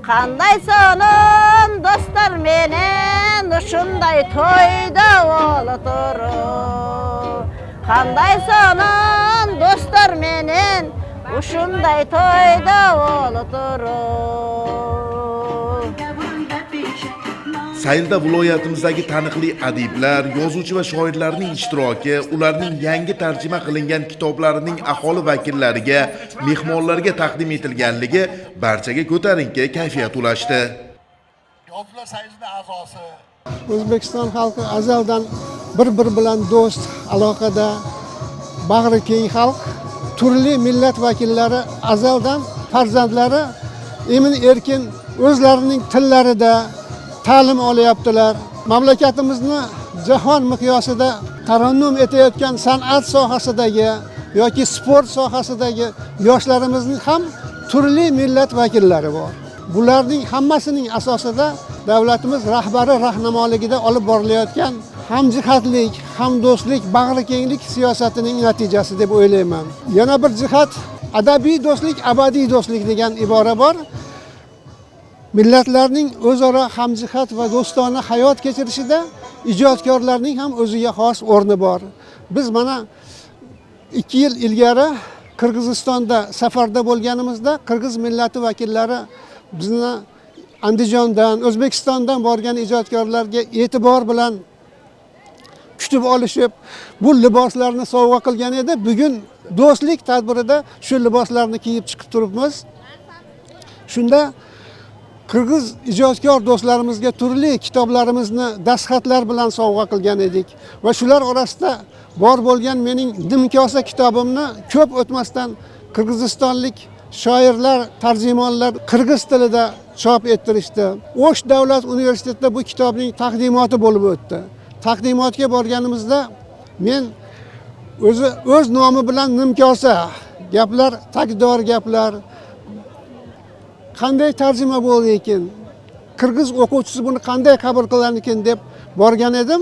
Qanday so'nin do'stlar menen shunday to'yda o'ltirib. Qanday so'nin do'stlar menen shunday to'yda o'ltirib. Saylda viloyatimizdagi taniqli adiblar, yozuvchi va shoirlarning ishtiroki, ularning yangi tarjima qilingan kitoblarining aholi vakillariga, mehmonlarga taqdim etilganligi barchaga ko'tarinki kayfiyat ulashdi. Yozuvchilar saylining a'zosi O'zbekiston xalqi azaldan bir-bir bilan do'st, aloqada, bag'ri keng xalq, turli millat vakillari azaldan farzandlari emin-erkin o'zlarining tillarida ta'lim olyaptilar. Mamlakatimizni jahon miqyosida tarannum etayotgan san'at sohasidagi yoki sport sohasidagi yoshlarimizning ham turli millat vakillari bor. Bularning hammasining asosida davlatimiz rahbari rahnamoligida olib borilayotgan hamjihatlik, hamdo'stlik, bag'rikenglik siyosatining natijasi deb o'ylayman. Yana bir jihat adabiy do'stlik, abadiy do'stlik degan ibora bor. Millatlarning o'zaro hamjihat va do'stona hayot kechirishida ijodkorlarning ham o'ziga xos o'rni bor. Biz mana 2 yil ilgari Qirg'izistonda safarda bo'lganimizda qirg'iz millati vakillari bizni Andijondan, O'zbekistondan borgan ijodkorlarga e'tibor bilan kutib olishib, bu liboslarni sovg'a qilgan edi. Bugun do'stlik tadbirida shu liboslarni kiyib chiqib turibmiz. Shunda qirg'iz ijodkor do'stlarimizga turli kitoblarimizni dastxatlar bilan sovg'a qilgan edik va shular orasida bor bo'lgan mening Nimkosa kitobimni ko'p o'tmasdan qirg'izistonlik shoirlar, tarjimonlar qirg'iz tilida chop ettirishdi. O'sh davlat universitetida bu kitobning taqdimoti bo'lib o'tdi. Taqdimotga borganimizda men o'z nomi bilan Nimkosa gaplar, tagdor gaplar, qanday tarjima bo'ldi ekan, qirg'iz o'quvchisi buni qanday qabul qilar ekan deb borgan edim.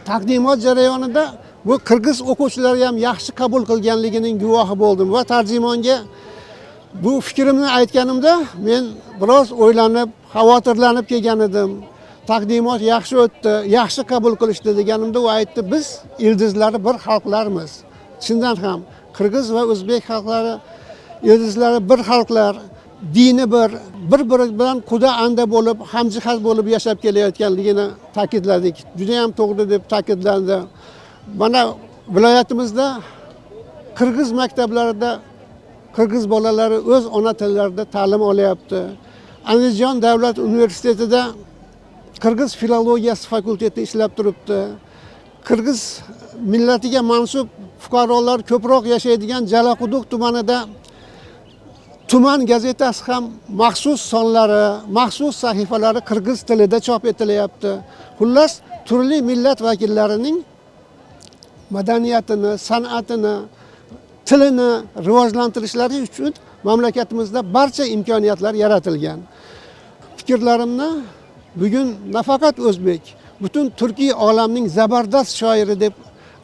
Taqdimot jarayonida bu qirg'iz o'quvchilari ham yaxshi qabul qilganligining guvohi bo'ldim va tarjimonga bu fikrimni aytganimda men biroz o'ylanib, xavotirlanib kelgan edim. Taqdimot yaxshi o'tdi, yaxshi qabul qilishdi deganimda u aytdi, biz ildizlari bir xalqlarmiz. Chindan ham qirg'iz va o'zbek xalqlari ildizlari bir xalqlar, dini bir-biri bilan quda anda bo'lib, hamjihat bo'lib yashab kelayotganligini ta'kidladik. Juda ham to'g'ri deb ta'kidlandi. Mana viloyatimizda qirg'iz maktablarida qirg'iz bolalari o'z ona tillarida ta'lim olyapti. Andijon davlat universitetida qirg'iz filologiyasi fakulteti ishlab turibdi. Qirg'iz millatiga mansub fuqarolar ko'proq yashaydigan Jalaquduq tumanida tuman gazetasi ham maxsus sonlari, maxsus sahifalari qirg'iz tilida chop etilyapti. Xullas, turli millat vakillarining madaniyatini, san'atini, tilini rivojlantirishlari uchun mamlakatimizda barcha imkoniyatlar yaratilgan. Fikrlarimni bugun nafaqat o'zbek, butun turkiy olamning zabardast shoiri deb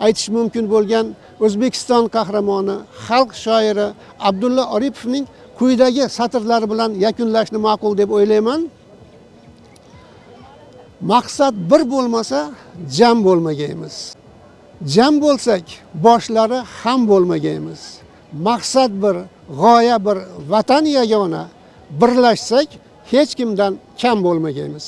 aytish mumkin bo'lgan O'zbekiston qahramoni, xalq shoiri Abdulla Oripovning quyidagi satrlari bilan yakunlashni ma'qul deb o'ylayman. Maqsad bir bo'lmasa, jam bo'lmagaymiz. Jam bo'lsak, boshlari ham bo'lmagaymiz. Maqsad bir, g'oya bir, vatan yagona. Birlashsak, hech kimdan kam bo'lmagaymiz.